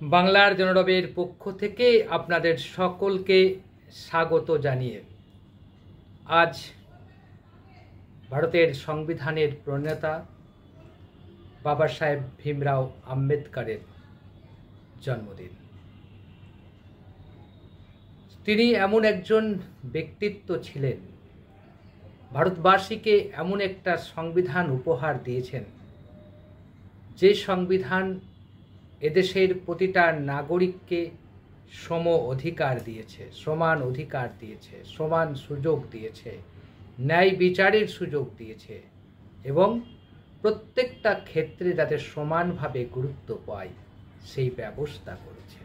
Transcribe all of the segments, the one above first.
বাংলার জনরবের পক্ষ থেকে আপনাদের সকলকে স্বাগত জানিয়ে আজ ভারতের সংবিধানের প্রণেতা বাবা সাহেব ভীমরাও আম্বেদকরের জন্মদিন। তিনি এমন একজন ব্যক্তিত্ব ছিলেন, ভারতবাসীকে এমন একটা সংবিধান উপহার দিয়েছেন, যে সংবিধান এদেশের প্রতিটা নাগরিককে সম অধিকার দিয়েছে, সমান অধিকার দিয়েছে, সমান সুযোগ দিয়েছে, ন্যায় বিচারের সুযোগ দিয়েছে এবং প্রত্যেকটা ক্ষেত্রে যাতে সমানভাবে গুরুত্ব পায় সেই ব্যবস্থা করেছে।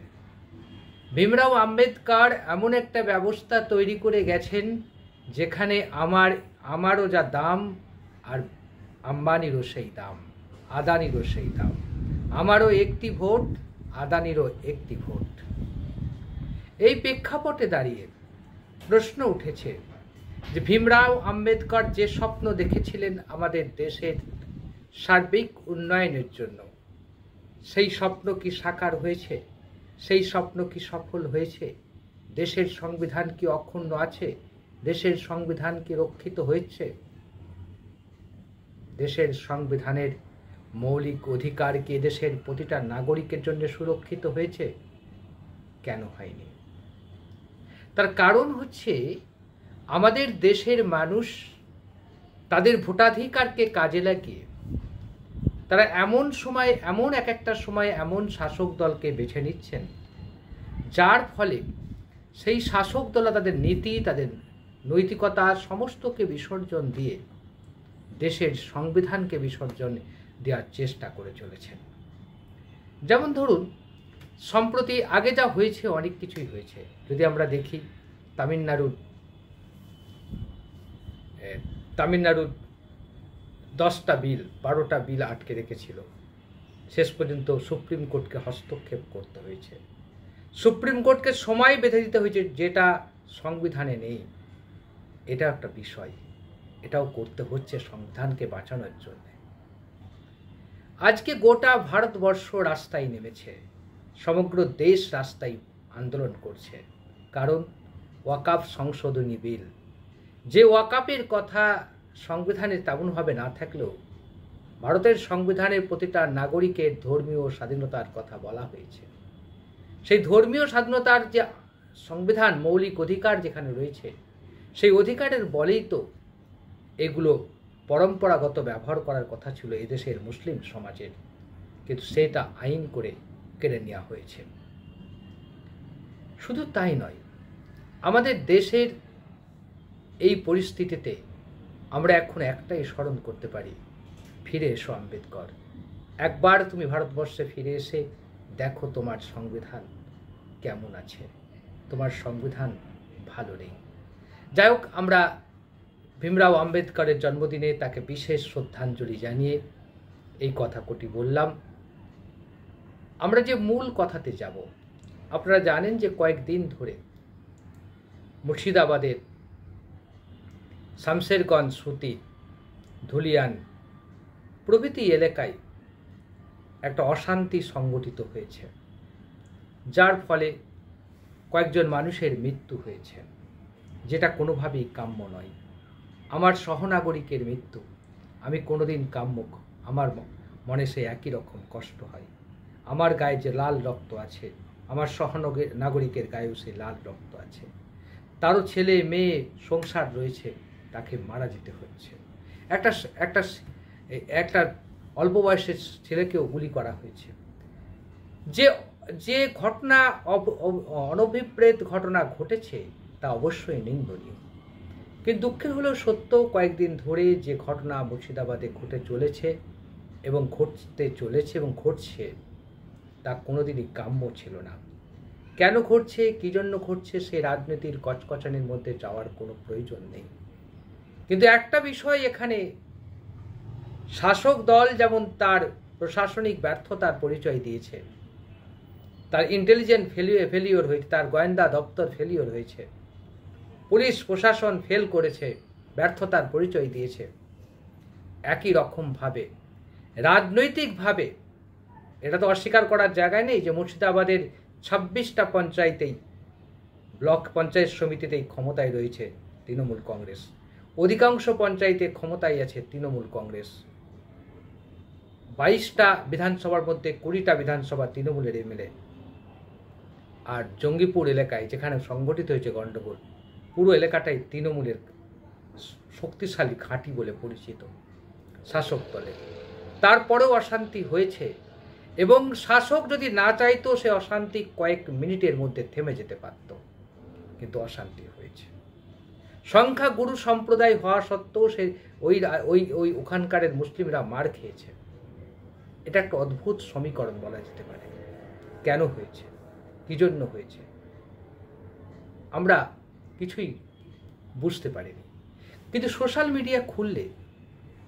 ভীমরাও আম্বেদকর এমন একটা ব্যবস্থা তৈরি করে গেছেন যেখানে আমারও যা দাম আর আম্বানিরও সেই দাম, আদানিরও সেই দাম। আমারও একটি ভোট, আদানিরও একটি ভোট। এই প্রেক্ষাপটে দাঁড়িয়ে প্রশ্ন উঠেছে যে ভীমরাও আম্বেদকর যে স্বপ্ন দেখেছিলেন আমাদের দেশের সার্বিক উন্নয়নের জন্য, সেই স্বপ্ন কি সাকার হয়েছে? সেই স্বপ্ন কি সফল হয়েছে? দেশের সংবিধান কি অক্ষুণ্ণ আছে? দেশের সংবিধান কি রক্ষিত হয়েছে? দেশের সংবিধানের মৌলিক অধিকার কি দেশের প্রতিটা নাগরিকের জন্য সুরক্ষিত হয়েছে? কেন হয়নি? তার কারণ হচ্ছে আমাদের দেশের মানুষ তাদের ভোটাধিকারকে কাজে লাগিয়ে তারা এমন একটা সময় এমন শাসক দলকে বেছে নিচ্ছেন, যার ফলে সেই শাসক দল তাদের নীতি, তাদের নৈতিকতা সমস্তকে বিসর্জন দিয়ে দেশের সংবিধানকে বিসর্জন দেওয়ার চেষ্টা করে চলেছেন। যেমন ধরুন, সম্প্রতি আগে যা হয়েছে অনেক কিছুই হয়েছে। যদি আমরা দেখি তামিলনাড়ুর 10টা বিল 12টা বিল আটকে রেখেছিল, শেষ পর্যন্ত সুপ্রিম কোর্টকে হস্তক্ষেপ করতে হয়েছে। সুপ্রিম কোর্টকে সময় বেঁধে দিতে হয়েছে, যেটা সংবিধানে নেই। এটা একটা বিষয়, এটাও করতে হচ্ছে সংবিধানকে বাঁচানোর জন্য। আজকে গোটা ভারতবর্ষ রাস্তায় নেমেছে, সমগ্র দেশ রাস্তায় আন্দোলন করছে, কারণ ওয়াকাফ সংশোধনী বিল, যে ওয়াকাফের কথা সংবিধানে তেমনভাবে না থাকলেও ভারতের সংবিধানের প্রতিটা নাগরিকের ধর্মীয় স্বাধীনতার কথা বলা হয়েছে। সেই ধর্মীয় স্বাধীনতার যে সংবিধান মৌলিক অধিকার যেখানে রয়েছে, সেই অধিকারের বলেই তো এগুলো পরম্পরাগত ব্যবহার করার কথা ছিল এদেশের মুসলিম সমাজের, কিন্তু সেটা আইন করে কেড়ে নেওয়া হয়েছে। শুধু তাই নয়, আমাদের দেশের এই পরিস্থিতিতে আমরা এখন একটাই স্মরণ করতে পারি, ফিরে এসো আম্বেদকর। একবার তুমি ভারতবর্ষে ফিরে এসে দেখো তোমার সংবিধান কেমন আছে। তোমার সংবিধান ভালো নেই। যাই হোক, আমরা ভীমরাও আম্বেদকরের জন্মদিনে তাকে বিশেষ শ্রদ্ধাঞ্জলি জানিয়ে এই কথা কটি বললাম। আমরা যে মূল কথাতে যাব, আপনারা জানেন যে কয়েকদিন ধরে মুর্শিদাবাদের শামশেরগঞ্জ, সুতি, ধুলিয়ান প্রভৃতি এলাকায় একটা অশান্তি সংগঠিত হয়েছে, যার ফলে কয়েকজন মানুষের মৃত্যু হয়েছে, যেটা কোনোভাবেই কাম্য নয়। আমার সহনাগরিকের মৃত্যু আমি কোনোদিন কাম্য, আমার মনে সে একই রকম কষ্ট হয়। আমার গায়ে যে লাল রক্ত আছে, আমার সহনাগরিকের গায়েও সে লাল রক্ত আছে। তারও ছেলে মেয়ে সংসার রয়েছে, তাকে মারা যেতে হচ্ছে। একটা অল্প বয়সের ছেলেকেও গুলি করা হয়েছে। যে ঘটনা, অনভিপ্রেত ঘটনা ঘটেছে, তা অবশ্যই নিন্দনীয়। কিন্তু দুঃখের হলেও সত্য, কয়েকদিন ধরে যে ঘটনা মুর্শিদাবাদে ঘটে চলেছে এবং ঘটতে চলেছে এবং ঘটছে, তা কোনোদিনই কাম্য ছিল না। কেন ঘটছে, কী জন্য ঘটছে, সেই রাজনীতির কচকচানির মধ্যে যাওয়ার কোনো প্রয়োজন নেই। কিন্তু একটা বিষয় এখানে, শাসক দল যেমন তার প্রশাসনিক ব্যর্থতার পরিচয় দিয়েছে, তার ইন্টেলিজেন্ট ফেলিওর হয়েছে, তার গোয়েন্দা দপ্তর ফেলিওর হয়েছে, পুলিশ প্রশাসন ফেল করেছে, ব্যর্থতার পরিচয় দিয়েছে, একই রকমভাবে রাজনৈতিকভাবে এটা তো অস্বীকার করার জায়গায় নেই যে মুর্শিদাবাদের 26টা পঞ্চায়েতেই, ব্লক পঞ্চায়েত সমিতিতেই ক্ষমতায় রয়েছে তৃণমূল কংগ্রেস। অধিকাংশ পঞ্চায়েতে ক্ষমতায় আছে তৃণমূল কংগ্রেস। 22টা বিধানসভার মধ্যে 20টা বিধানসভা তৃণমূলের এমএলএ। আর জঙ্গিপুর এলাকায় যেখানে সংগঠিত হয়েছে গণ্ডগোল, পুরো এলাকাটাই তৃণমূলের শক্তিশালী ঘাঁটি বলে পরিচিত শাসক দলে। তারপরেও অশান্তি হয়েছে, এবং শাসক যদি না চাইতো সে অশান্তি কয়েক মিনিটের মধ্যে থেমে যেতে পারত, কিন্তু অশান্তি হয়েছে। সংখ্যাগুরু সম্প্রদায় হওয়া সত্ত্বেও সে ওই ওখানকারের মুসলিমরা মার খেয়েছে। এটা একটা অদ্ভুত সমীকরণ বলা যেতে পারে। কেন হয়েছে, কি জন্য হয়েছে, আমরা কিছুই বুঝতে পারিনি। কিন্তু সোশ্যাল মিডিয়া খুললে,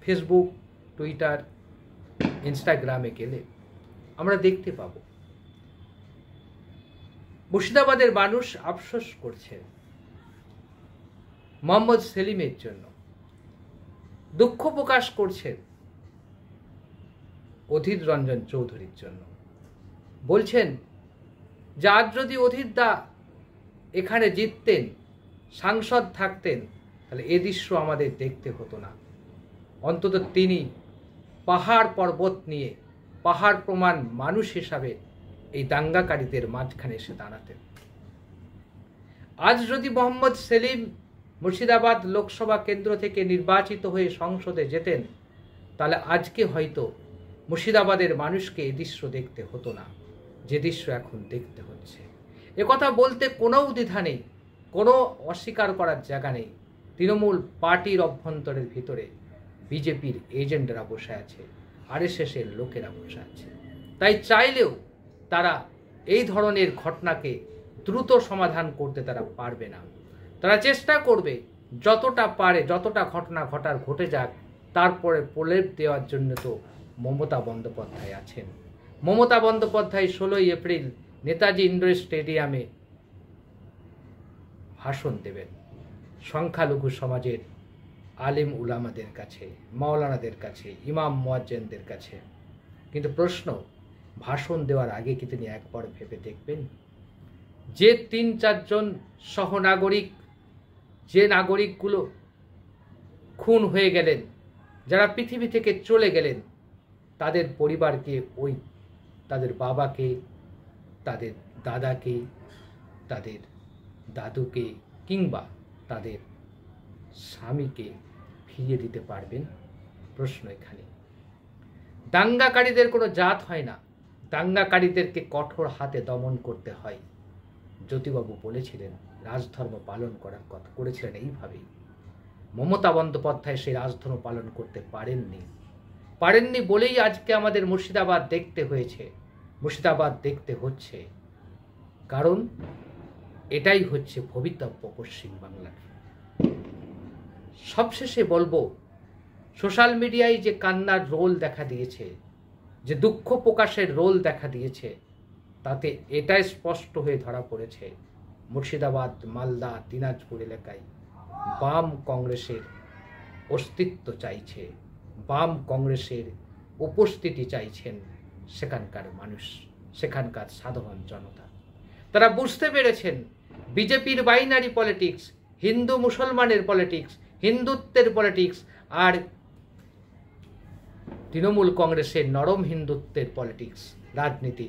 ফেসবুক, টুইটার, ইনস্টাগ্রামে গেলে আমরা দেখতে পাব মুর্শিদাবাদের মানুষ আফসোস করছে মোহাম্মদ সেলিমের জন্য, দুঃখ প্রকাশ করছে অধীর রঞ্জন চৌধুরীর জন্য। বলছেন যে আজ যদি অধীর দা এখানে জিততেন, সাংসদ থাকতেন, তাহলে এ দৃশ্য আমাদের দেখতে হতো না। অন্তত তিনি পাহাড় পর্বত নিয়ে পাহাড় প্রমাণ মানুষ হিসাবে এই দাঙ্গাকারীদের মাঝখানে এসে দাঁড়াতেন। আজ যদি মোহাম্মদ সেলিম মুর্শিদাবাদ লোকসভা কেন্দ্র থেকে নির্বাচিত হয়ে সংসদে যেতেন, তাহলে আজকে হয়তো মুর্শিদাবাদের মানুষকে এই দৃশ্য দেখতে হতো না, যে দৃশ্য এখন দেখতে হচ্ছে। একথা বলতে কোনো দ্বিধা নেই, কোনো অস্বীকার করার জায়গা নেই। তৃণমূল পার্টির অভ্যন্তরের ভিতরে বিজেপির এজেন্টরা বসে আছে, আরএসএসের লোকেরা বসে আছে। তাই চাইলেও তারা এই ধরনের ঘটনাকে দ্রুত সমাধান করতে তারা পারবে না। তারা চেষ্টা করবে যতটা পারে, যতটা ঘটনা ঘটার ঘটে যাক, তারপরে প্রলেপ দেওয়ার জন্য তো মমতা বন্দ্যোপাধ্যায় আছেন। মমতা বন্দ্যোপাধ্যায় 16ই এপ্রিল নেতাজি ইন্ডোর স্টেডিয়ামে ভাষণ দেবেন সংখ্যালঘু সমাজের আলেম উলামাদের কাছে, মাওলানাদের কাছে, ইমাম মুয়াজ্জিনদের কাছে। কিন্তু প্রশ্ন, ভাষণ দেওয়ার আগে কি তিনি একবার ভেবে দেখবেন যে 3-4 জন সহনাগরিক, যে নাগরিকগুলো খুন হয়ে গেলেন, যারা পৃথিবী থেকে চলে গেলেন, তাদের পরিবারকে, তাদের বাবাকে, তাদের দাদাকে, তাদের দাদুকে কিংবা তাদের স্বামীকে ফিরিয়ে দিতে পারবেন? প্রশ্ন এখানে। দাঙ্গাকারীদের কোনো জাত হয় না, দাঙ্গাকারীদেরকে কঠোর হাতে দমন করতে হয়। জ্যোতিবাবু বলেছিলেন, রাজধর্ম পালন করার কথা করেছিলেন এইভাবেই। মমতা বন্দ্যোপাধ্যায় সেই রাজধর্ম পালন করতে পারেননি বলেই আজকে আমাদের মুর্শিদাবাদ দেখতে হয়েছে, মুর্শিদাবাদ দেখতে হচ্ছে। কারণ এটাই হচ্ছে ভবিতব্য পশ্চিম বাংলার। সবশেষে বলবো, সোশ্যাল মিডিয়ায় যে কান্নার রোল দেখা দিয়েছে, যে দুঃখ প্রকাশের রোল দেখা দিয়েছে, তাতে এটাই স্পষ্ট হয়ে ধরা পড়েছে মুর্শিদাবাদ, মালদা, দিনাজপুর এলাকায় বাম কংগ্রেসের অস্তিত্ব চাইছে, বাম কংগ্রেসের উপস্থিতি চাইছেন সেখানকার মানুষ, সেখানকার সাধারণ জনতা। তারা বুঝতে পেরেছেন বিজেপির বাইনারি পলিটিক্স, হিন্দু মুসলমানের পলিটিক্স, হিন্দুত্বের পলিটিক্স, আর তৃণমূল কংগ্রেসের নরম হিন্দুত্বের পলিটিক্স, রাজনীতি,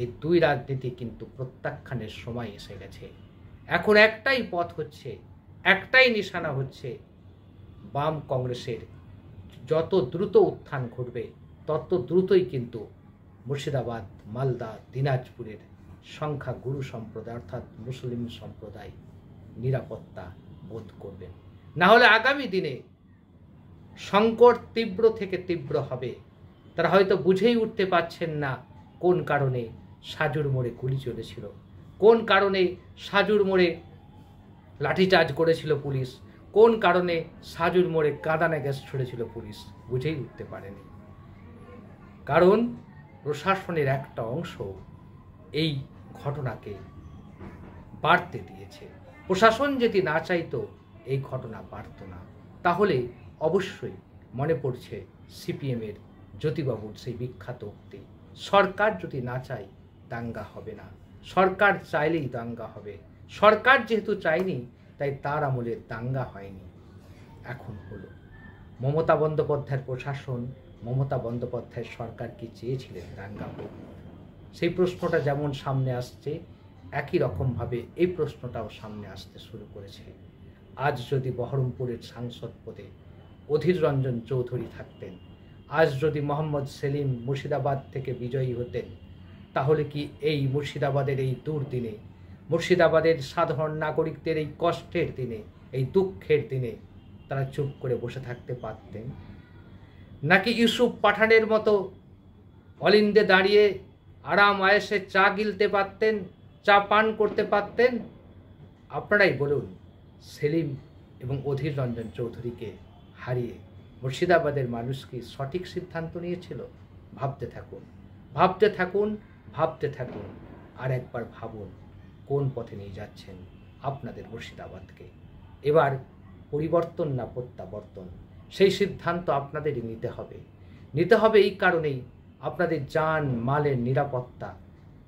এই দুই রাজনীতি কিন্তু প্রত্যাখ্যানের সময় এসে গেছে। এখন একটাই পথ হচ্ছে, একটাই নিশানা হচ্ছে, বাম কংগ্রেসের যত দ্রুত উত্থান ঘটবে তত দ্রুতই কিন্তু মুর্শিদাবাদ, মালদা, দিনাজপুরের সংখ্যাগুরু সম্প্রদায় অর্থাৎ মুসলিম সম্প্রদায় নিরাপত্তা বোধ করবেন। না হলে আগামী দিনে সংকট তীব্র থেকে তীব্র হবে। তারা হয়তো বুঝেই উঠতে পারছেন না কোন কারণে সাজুর মোড়ে গুলি চলেছিল, কোন কারণে সাজুর মোড়ে লাঠিচার্জ করেছিল পুলিশ, কোন কারণে সাজুর মোড়ে কাঁদানে গ্যাস ছুড়েছিল পুলিশ, বুঝেই উঠতে পারেনি। কারণ প্রশাসনের একটা অংশ এই ঘটনাকে বাড়তে দিয়েছে। প্রশাসন যদি না চাইতো এই ঘটনা বাড়তো না। তাহলে অবশ্যই মনে পড়ছে সিপিএমের জ্যোতিবাবুর সেই বিখ্যাত উক্তি, সরকার যদি না চায় দাঙ্গা হবে না, সরকার চাইলেই দাঙ্গা হবে। সরকার যেহেতু চায়নি তাই তার আমলে দাঙ্গা হয়নি, এখন হলো। মমতা বন্দ্যোপাধ্যায়ের প্রশাসন, মমতা বন্দ্যোপাধ্যায়ের সরকার কি চেয়েছিলেন দাঙ্গা হোক? সেই প্রশ্নটা যেমন সামনে আসছে, একই রকমভাবে এই প্রশ্নটাও সামনে আসতে শুরু করেছে। আজ যদি বহরমপুরের সাংসদ পদে অধীর রঞ্জন চৌধুরী থাকতেন, আজ যদি মোহাম্মদ সেলিম মুর্শিদাবাদ থেকে বিজয়ী হতেন, তাহলে কি এই মুর্শিদাবাদের এই দুর্দিনে, মুর্শিদাবাদের সাধারণ নাগরিকদের এই কষ্টের দিনে, এই দুঃখের দিনে তারা চুপ করে বসে থাকতে পারতেন? নাকি ইউসুফ পাঠানের মতো অলিন্দে দাঁড়িয়ে আরাম আয়েসে চা গিলতে পারতেন, চা পান করতে পারতেন? আপনারাই বলুন, সেলিম এবং অধীর রঞ্জন চৌধুরীকে হারিয়ে মুর্শিদাবাদের মানুষ কি সঠিক সিদ্ধান্ত নিয়েছিল? ভাবতে থাকুন, ভাবতে থাকুন, ভাবতে থাকুন, আর একবার ভাবুন কোন পথে নিয়ে যাচ্ছেন আপনাদের মুর্শিদাবাদকে। এবার পরিবর্তন না প্রত্যাবর্তন, সেই সিদ্ধান্ত আপনাদেরই নিতে হবে। নিতে হবে এই কারণেই, আপনাদের জান মালের নিরাপত্তা,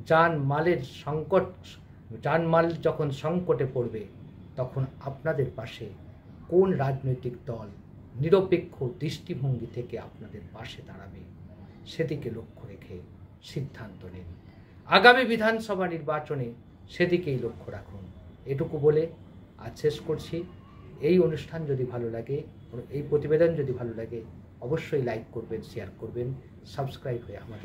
জান মালের সংকট, জানমাল যখন সংকটে পড়বে তখন আপনাদের পাশে কোন রাজনৈতিক দল নিরপেক্ষ দৃষ্টিভঙ্গি থেকে আপনাদের পাশে দাঁড়াবে সেদিকে লক্ষ্য রেখে সিদ্ধান্ত নিন। আগামী বিধানসভা নির্বাচনে সেদিকেই লক্ষ্য রাখুন। এটুকু বলে আজ শেষ করছি। এই অনুষ্ঠান যদি ভালো লাগে, এই প্রতিবেদন যদি ভালো লাগে, অবশ্যই লাইক করবেন, শেয়ার করবেন, সাবস্ক্রাইব হয়ে আমার